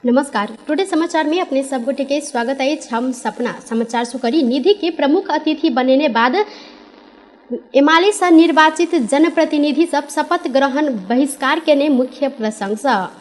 नमस्कार। टुडे समाचार में अपने सबगोटे के स्वागत है। हम सपना समाचार सुकरी निधि के प्रमुख अतिथि बनने बाद एमाले से निर्वाचित जनप्रतिनिधि सब शपथ ग्रहण बहिष्कार के ने मुख्य प्रशंसा।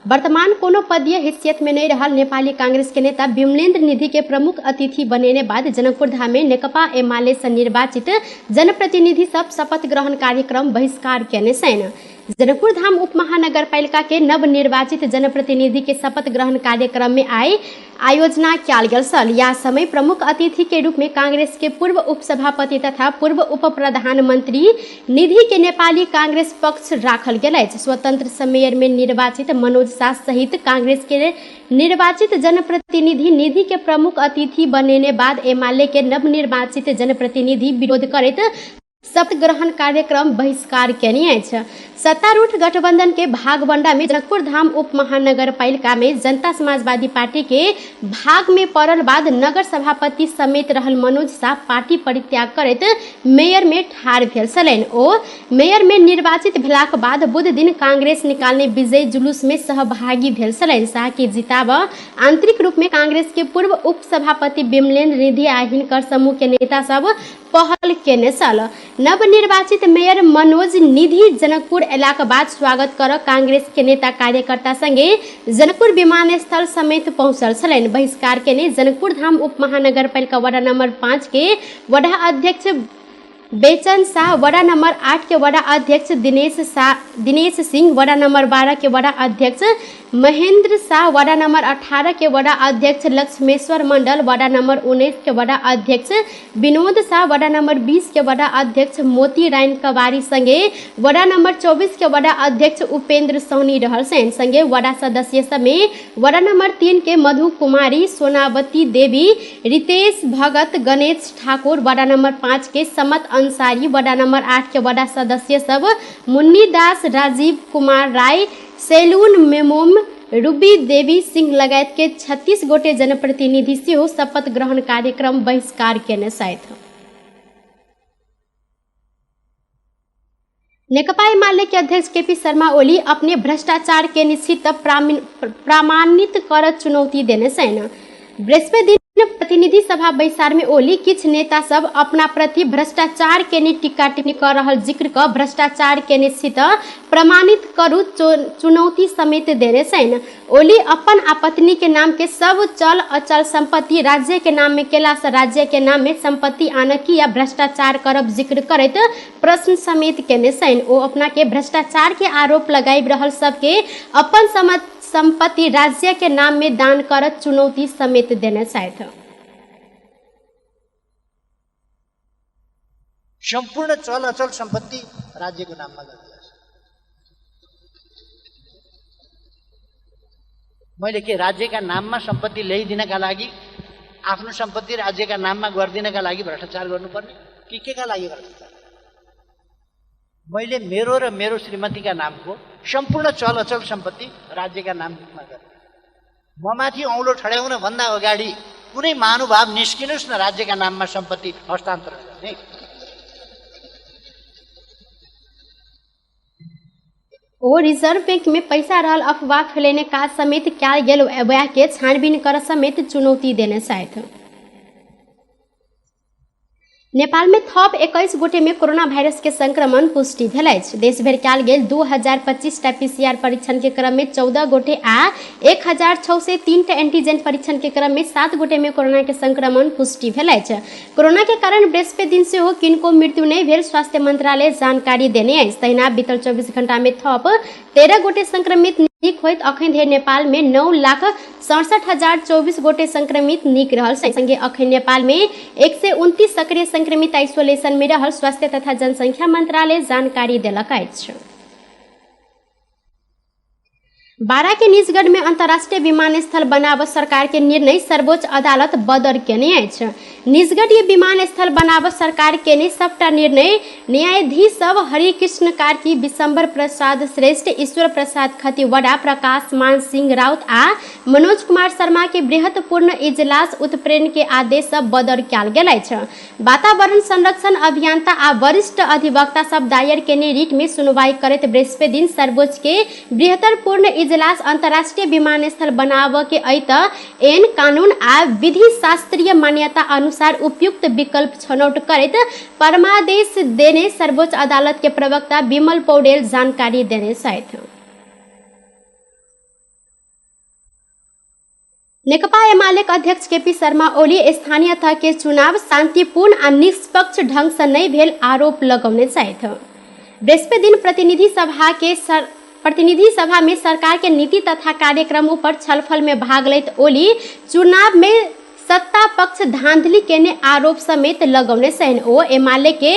वर्तमान कोनो पदीय हैसियत में नहीं रहल नेपाली कांग्रेस के नेता विमलेन्द्र निधि के प्रमुख अतिथि बनने बाद जनकपुर धाम में नेकपा एमाले से निर्वाचित जनप्रतिनिधि सब शपथ ग्रहण कार्यक्रम बहिष्कार केने छैन। जनकपुर धाम उप महानगरपालिका के नवनिर्वाचित जनप्रतिनिधि के शपथ ग्रहण कार्यक्रम में आयोजना किया गेल छल। यह समय प्रमुख अतिथि के रूप में कांग्रेस के पूर्व उपसभापति तथा पूर्व उप प्रधानमंत्री निधि के नेपाली कांग्रेस पक्ष राखल गेल अछि। स्वतंत्र समेयर में निर्वाचित मनोज शाह सहित कांग्रेस के निर्वाचित जनप्रतिनिधि निधि के प्रमुख अतिथि बनने बाद एमाले के नवनिर्वाचित जनप्रतिनिधि विरोध करैत शपथ ग्रहण कार्यक्रम बहिष्कार केने अछि। सत्तारूढ़ गठबंधन के भागवंडा में जनकपुर धाम उप महानगरपालिका में जनता समाजवादी पार्टी के भाग में पड़ल बाद नगर सभापति समेत रहल मनोज शाह पार्टी परित्याग करैत मेयर में ठाढ़ भेल छलनि। ओ मेयर में निर्वाचित भेलाक बाद बुध दिन कांग्रेस निकालने विजय जुलूस में सहभागी भेल छलनि। शाह के जिताब आंतरिक रूप में कांग्रेस के पूर्व उप सभापति विमलेन्द्र निधि आ हिनकर समूह के नेता सब पहल केने छल। नवनिर्वाचित मेयर मनोज निधि जनकपुर एलाक बाद स्वागत कर कांग्रेस के नेता कार्यकर्ता संगे जनकपुर विमानस्थल समेत पहुंचल छलनि। बहिष्कार केने जनकपुर धाम उप महानगरपालिका वडा नंबर 5 के वडा अध्यक्ष बेचन शाह, वडा नंबर 8 के वडा अध्यक्ष दिनेश सिंह, वडा नंबर 12 के वडा अध्यक्ष महेंद्र शाह, वडा नंबर 18 के वडा अध्यक्ष लक्ष्मेश्वर मंडल, वडा नंबर 19 के वडा अध्यक्ष विनोद शाह, वडा नंबर 20 के वडा अध्यक्ष मोती रायन कवारी संगे वडा नंबर 24 के वडा अध्यक्ष उपेंद्र सोनी रहल सेन। संगे वडा सदस्य समेत वडा नंबर 3 के मधु कुमारी, सोनावती देवी, रितेश भगत, गणेश ठाकुर, वडा नंबर 5 के समत अंसारी, वडा नंबर 8 के वडा सदस्य सब मुन्नी दास, राजीव कुमार राय, सैलून मेमोम, रूबी देवी सिंह लगायत के 36 गोटे जनप्रतिनिधि से शपथ ग्रहण कार्यक्रम बहिष्कार केने छथि। नेकपा एमाले के अध्यक्ष केपी शर्मा ओली अपने भ्रष्टाचार के निश्चित प्रमाणित कर चुनौती देने छैन। बृहस्पति प्रतिनिधि सभा बैसार में ओली किछ नेता सब अपना प्रति भ्रष्टाचार के टीका टिप्पणी कर रहल जिक्र क भ्रष्टाचार के निश्चित प्रमाणित करू चुनौती समेत देने छैन। ओली अपन आ पत्नी के नाम के सब चल अचल संपत्ति राज्य के नाम में केला से राज्य के नाम में संपत्ति आनकी या भ्रष्टाचार करब जिक्र करैत प्रश्न समेत केने छैन। ओ अपना के भ्रष्टाचार के आरोप लगाई रहल सबके अपन संपत्ति राज्य के नाम में दान कर चुनौती समेत देने छथि। संपूर्ण चल अचल संपत्ति राज्य को नाम में मैले के राज्य का नाम में संपत्ति ल्याइदिनका लागि आफ्नो संपत्ति राज्य का नाम में गर्दिनका लागि भ्रष्टाचार गर्नुपर्ने के का लागि भ्रष्टाचार? मैले मेरो र मेरो श्रीमती का नाम को संपूर्ण चल अचल संपत्ति राज्य का नाममा गर्ने। म माथि औलो ठड्याउन भन्दा अगाडि कुनै महानुभाव निस्किनुस् न राज्य का नाममा संपत्ति हस्तान्तरण गर्ने। ओ रिजर्व बैंक में पैसा रहल अफवाह फैलने का समेत क्या गेल वह के छानबीन कर समेत चुनौती देने छथि। नेपाल में थप 21 गोटे में कोरोना वायरस के संक्रमण पुष्टि भेल अछि। देश भर कयल गेल 2025 टा पीसीआर परीक्षण के क्रम में 14 गोटे आ 1603 टा एंटीजन परीक्षण के क्रम में 7 गोटे में कोरोना के संक्रमण पुष्टि भेल अछि। कोरोना के कारण बृहस्पति दिन से हो किनको मृत्यु नहीं भेल स्वास्थ्य मंत्रालय जानकारी देने अछि। तहिना बीतल 24 घंटा में थप 13 गोटे संक्रमित नीक होइत अखन धरि नेपाल में 9,67,024 गोटे संक्रमित नीक रहल छै। संगे अखन नेपाल में 129 सक्रिय संक्रमित आइसोलेशन में रहल स्वास्थ्य तथा जनसंख्या मंत्रालय जानकारी देलक अछि। बारा के निजगढ़ में अंतर्राष्ट्रीय विमानस्थल बनाव सरकार के निर्णय सर्वोच्च अदालत बदर केने अछि। निजगढ़ विमानस्थल बनाव सरकार केने सबटा निर्णय न्यायाधीश सब हरिकृष्ण कार्की, विशंबर प्रसाद श्रेष्ठ, ईश्वर प्रसाद खतिवड़ा, प्रकाश मान सिंह राउत आ मनोज कुमार शर्मा के बृहत्तपूर्ण इजलास उत्प्रेरण के आदेश सब बदर कयल गेल अछि। वातावरण संरक्षण अभियंता आ वरिष्ठ अधिवक्ता सब दायर केने रिट में सुनवाई करैत बृहस्पति दिन सर्वोच्च के बृहत्तरपूर्ण इजलास अंतर्राष्ट्रीय विमानस्थल बनाव के ऐत एन कानून आ विधि शास्त्रीय मान्यता अनुसार उपयुक्त विकल्प छनौट करैत परमादेश देने सर्वोच्च अदालत के प्रवक्ता विमल पौडेल जानकारी देने छथि। नेकपा एमाले अध्यक्ष केपी शर्मा ओली स्थानीय तह के चुनाव शांतिपूर्ण आ निष्पक्ष ढंग से नहीं भेल आरोप लगौने छथि। बृहस्पति दिन प्रतिनिधि सभा में सरकार के नीति तथा कार्यक्रम पर छलफल में भाग लैत ओली चुनाव में सत्ता पक्ष धांधली केने आरोप समेत लगौने छथि। ओ एमाले के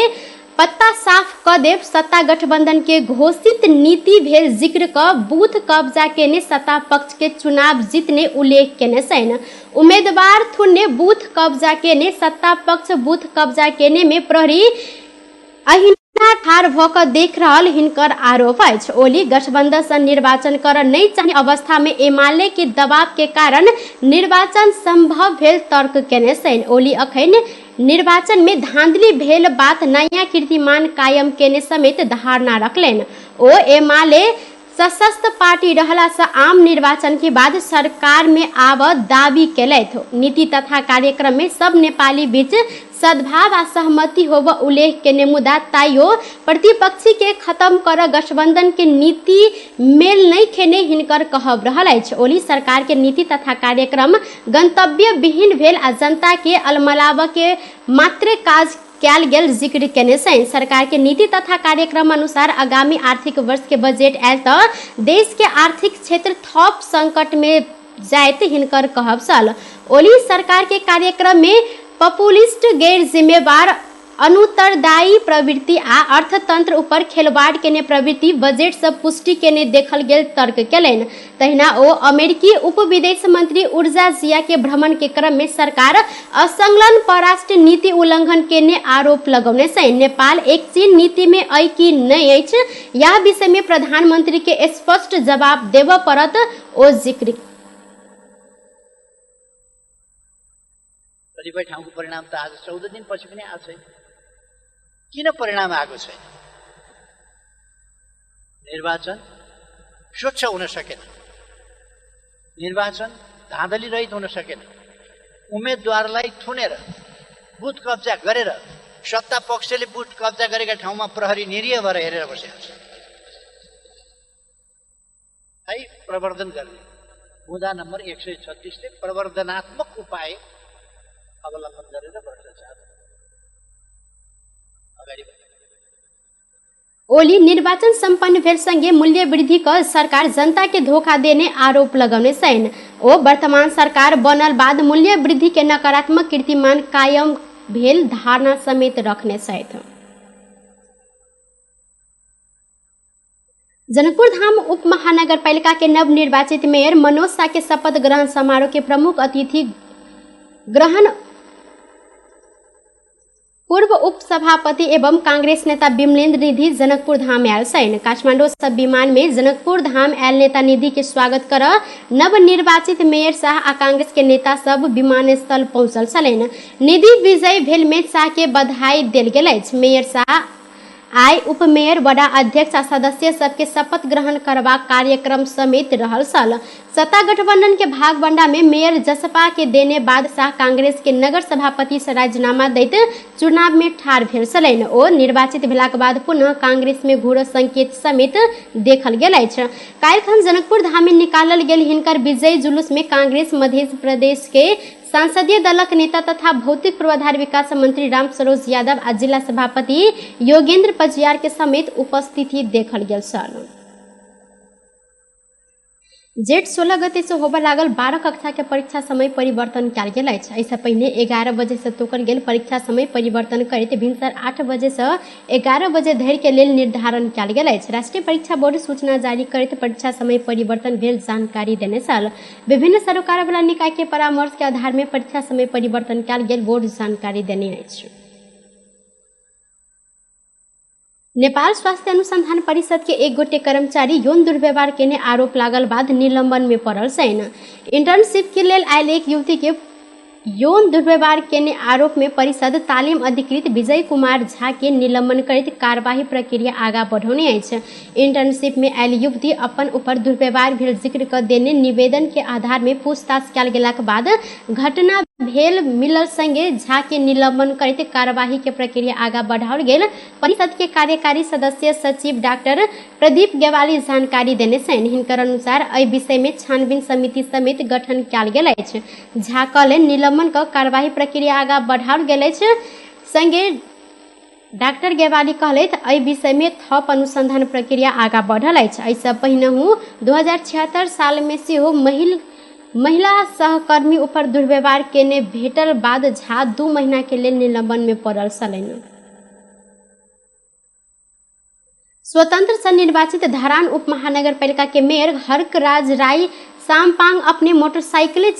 पत्ता साफ क देव सत्ता गठबंधन के घोषित नीति भेल जिक्र क बूथ कब्जा केने सत्ता पक्ष के चुनाव जीतने उल्लेख केने छथि। उम्मीदवार थुने बूथ कब्जा केने सत्ता पक्ष बूथ कब्जा केने में प्रहरी अहिना ठार भक देख रहल हिनकर आरोप अछि। ओली गठबंधन से निर्वाचन कर नहीं चाहे अवस्था में एमाले के दबाव के कारण निर्वाचन संभव भेल तर्क केने छथि। ओली अखन निर्वाचन में धांधली भेल बात नया कीर्तिमान कायम केने समेत धारणा रखलेन। ओ एमाले सशक्त पार्टी रहला से आम निर्वाचन के बाद सरकार में आब दावी केलथि। नीति तथा कार्यक्रम में सब नेपाली बीच सद्भाव आ सहमति होब उल्लेख केने मुदा ताइयो प्रतिपक्षी के खत्म कर गठबंधन के नीति मेल नहीं खेने हिनकर कहब रहल अछि। ओली सरकार के नीति तथा कार्यक्रम गंतव्य विहीन भेल आ जनता के अलमलाव के मात्र काज कैल गेल जिक्र केने छथि। सरकार के नीति तथा कार्यक्रम अनुसार आगामी आर्थिक वर्ष के बजट आयल तो देश के आर्थिक क्षेत्र थप संकट में जायत हिनकर कहब छल। ओली सरकार के कार्यक्रम में पॉपुलिस्ट गैर जिम्मेवार अनुत्तरदायी प्रवृत्ति आ अर्थतंत्र ऊपर खेलवाड़ केने प्रवृत्ति बजट से पुष्टि केने देखल गेल तर्क केलनि। तहिना ओ अमेरिकी उप विदेश मंत्री ऊर्जा जिया के भ्रमण के क्रम में सरकार असंलग्न परराष्ट्र नीति उल्लंघन केने आरोप लगौने छथि। नेपाल एक चीन नीति में अइ कि नहीं अछि यह विषय में प्रधानमंत्री के स्पष्ट जवाब देव पड़त ओ जिक्र। कतिपय ठाउँको परिणाम त आज 14 दिन पछि पनि आएको छैन। किन परिणाम आएको छैन? निर्वाचन स्वच्छ हुन सकेन, निर्वाचन धाँधली रहित हुन सकेन, उम्मेदवारलाई थुनेर बुथ कब्जा गरेर सत्ता पक्षले बुथ कब्जा गरेका ठाउँमा प्रहरी निरीह भएर हेरेर बसेको छ। है प्रवर्धन गर्ने मुद्दा नम्बर 136 ले प्रवर्धनात्मक उपाय अवलम्बन गरेर भ्रष्टाचार अगाडि बढ्यो। ओली निर्वाचन संपन्न भेल संगे मूल्य वृद्धि का सरकार जनता के धोखा देने आरोप लगौने छथि। ओ वर्तमान सरकार बनल बाद मूल्य वृद्धि के नकारात्मक कीर्तिमान कायम भेल धारणा समेत रखने छथि। जनकपुर धाम उप महानगरपालिका के नवनिर्वाचित मेयर मनोज शाह के शपथ ग्रहण समारोह के प्रमुख अतिथि ग्रहण पूर्व उप सभापति एवं कांग्रेस नेता विमलेन्द्र निधि जनकपुर धाम आयल छथि। काठमाडौँ सब विमान में जनकपुर धाम आयल नेता निधि के स्वागत कर नवनिर्वाचित मेयर शाह आ कांग्रेस के नेता सब विमानस्थल पहुंचल छलनि। निधि विजय भेल में शाह के बधाई देल गेल अछि। मेयर शाह आइ उप मेयर वडा अध्यक्ष आ सदस्य सबके शपथ ग्रहण करबाक कार्यक्रम समेत रहल छल। सत्ता गठबंधन के भागवंडा में मेयर जसपा के देने बाद शाह कांग्रेस के नगर सभापति से राजीनामा दैत चुनाव में ठार भेल छलनि। ओ निर्वाचित भेलाक बाद पुनः कांग्रेस में घुर संकेत समेत देखल गेल अछि। काल्हिखन जनकपुर धाम में निकालल गेल हिनकर विजय जुलूस में कांग्रेस मध्य प्रदेश के संसदीय दलक नेता तथा भौतिक पूर्वाधार विकास मंत्री राम सरोज यादव आ जिला सभापति योगेंद्र पजियार के समेत उपस्थिति देखल गेल छल। जेठ 16 गते से होबे लागल 12 कक्षा के परीक्षा समय परिवर्तन कयल गेल अछि। एहिसँ पहिने 11 बजे से तोकल गेल परीक्षा समय परिवर्तन करैत भिनसर 8 बजे से 11 बजे धरि के लेल निर्धारण कयल गेल अछि। राष्ट्रीय परीक्षा बोर्ड सूचना जारी करैत परीक्षा समय परिवर्तन भेल जानकारी देने छल। विभिन्न सरोकार वाला निकाय के परामर्श के आधार में परीक्षा समय परिवर्तन कयल गेल बोर्ड जानकारी देने अछि। नेपाल स्वास्थ्य अनुसंधान परिषद के एक गोटे कर्मचारी यौन दुर्व्यवहार केने आरोप लागल बाद निलंबन में पड़ल छनि। इंटर्नशिप के लेल आयल एक युवती के यौन दुर्व्यवहार केने आरोप में परिषद तालीम अधिकृत विजय कुमार झा के निलंबन करैत कार्यवाही प्रक्रिया आगा बढ़ौने अछि। इंटर्नशिप में आयल युवती अपन ऊपर दुर्व्यवहार भेल जिक्र कर देने निवेदन के आधार में पूछताछ कयल गेलाक बाद घटना भेल मिलल संगे झा के निलंबन करैत कार्यवाही के प्रक्रिया आगा बढ़ाओल गेल। परिषद के कार्यकारी सदस्य सचिव डॉक्टर प्रदीप गेवाली जानकारी देने छनि। हिनकर अनुसार एहि विषय में छानबीन समिति समेत गठन कयल गेल अछि। झा कहलनि निलंबन का कार्यवाही प्रक्रिया आगा बढ़ाओल गेल अछि। संगे डॉक्टर गेवाली कहलथि एहि विषय में थप अनुसंधान प्रक्रिया आगा बढ़ल अछि। एहिसँ पहिनहु 2076 साल में सेहो महिला सहकर्मी ऊपर दुर्व्यवहार केने भेटल बाद झा 2 महीना के लेल निलंबन में पड़ल छलनि। स्वतंत्र से निर्वाचित धरान उप महानगर पालिका के मेयर हरकराज राय सामपांग अपने मोटरसाइकिल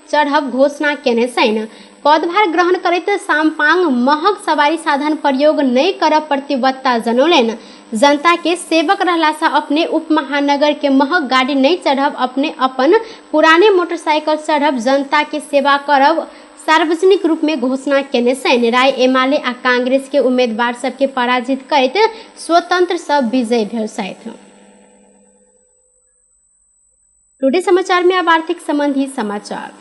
चढ़ब घोषणा केने छनि। पदभार ग्रहण करैत सामपांग महग सवारी साधन प्रयोग नहीं करब प्रतिबद्धता जनौलनि। जनता के सेवक रहला से अपने उप महानगर के महग गाड़ी नहीं चढ़ब, अपने अपन पुराने मोटरसाइकिल चढ़ब, जनता के सेवा करब सार्वजनिक रूप में घोषणा केने छनि। राय एमाले आ कांग्रेस के उम्मीदवार सबके पराजित करैत स्वतंत्र सब विजय भेल छथि। टुडे समाचार में अब आर्थिक संबंधी समाचार।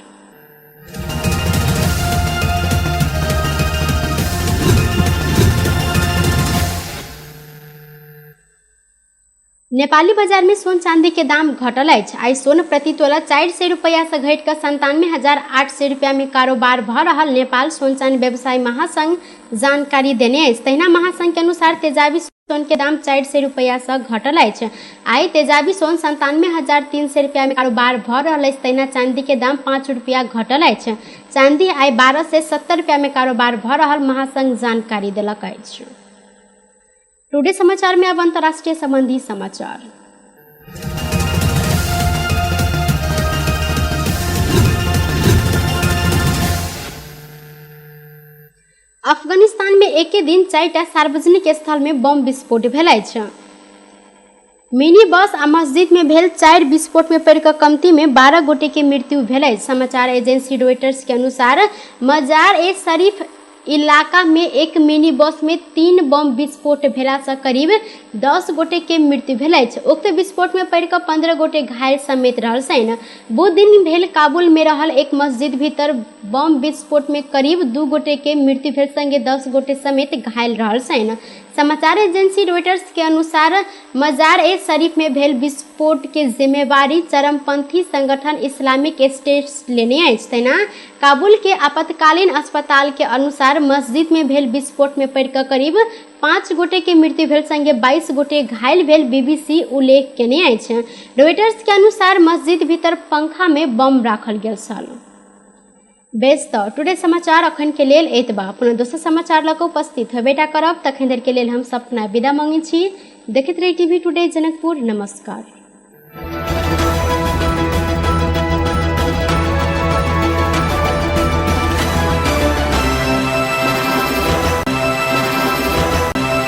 नेपाली बाजार में सोन चांदी के दाम घटल अछि। आई सोन प्रति तोला 400 रुपया से घट कर 97,800 रुपया में कारोबार भ रहल नेपाल सोन चांदी व्यवसाय महासंघ जानकारी देने अछि। तहिना महासंघ के अनुसार तेजाबी सोन के दाम 400 रुपया से घटल अछि। आई तेजाबी सोन 97,300 रुपया में कारोबार भ रहल अछि। तहिना चांदी के दाम 5 रुपया घटल अछि। चांदी आई 12 से 70 रुपया में कारोबार भ रहल महासंघ जानकारी देलक अछि। टुडे समाचार में अब अंतर्राष्ट्रीय संबंधी समाचार। अफगानिस्तान में एक दिन 4टा सार्वजनिक स्थल में बम विस्फोट भेल अछि। मिनी बस आ मस्जिद में भेल 4 विस्फोट में पड़ कऽ कमती में 12 गोटे के मृत्यु भेल अछि। समाचार एजेंसी रॉयटर्स के अनुसार मजार ए शरीफ इलाका में एक मिनी बस में 3 बम विस्फोट भेला से करीब 10 गोटे के मृत्यु भेल अछि। उक्त विस्फोट में पड़ कऽ 15 गोटे घायल समेत रहल छनि। बुध दिन भेल काबुल में रहल एक मस्जिद भीतर बम विस्फोट में करीब 2 गोटे के मृत्यु भेल संगे 10 गोटे समेत घायल रहल छनि। समाचार एजेंसी रॉयटर्स के अनुसार मजार ए शरीफ में भेल विस्फोट के जिम्मेवारी चरमपंथी संगठन इस्लामिक स्टेट लेने अछि। तहिना काबुल के आपातकालीन अस्पताल के अनुसार मस्जिद में भेल विस्फोट में पड़ कऽ करीब 5 गोटे के मृत्यु भेल संगे 22 गोटे घायल भेल बीबीसी उल्लेख केने अछि। रॉयटर्स के अनुसार मस्जिद भीतर पंखा में बम राखल गेल छल। बेस तऽ टुडे समाचार अखन के लेल एतबा। पुनः दोसर समाचार लऽ कऽ उपस्थित हेबेटा करब। तखन देर के लेल हम सपना विदा मांगै छी। देखैत रही टीवी टुडे जनकपुर। नमस्कार।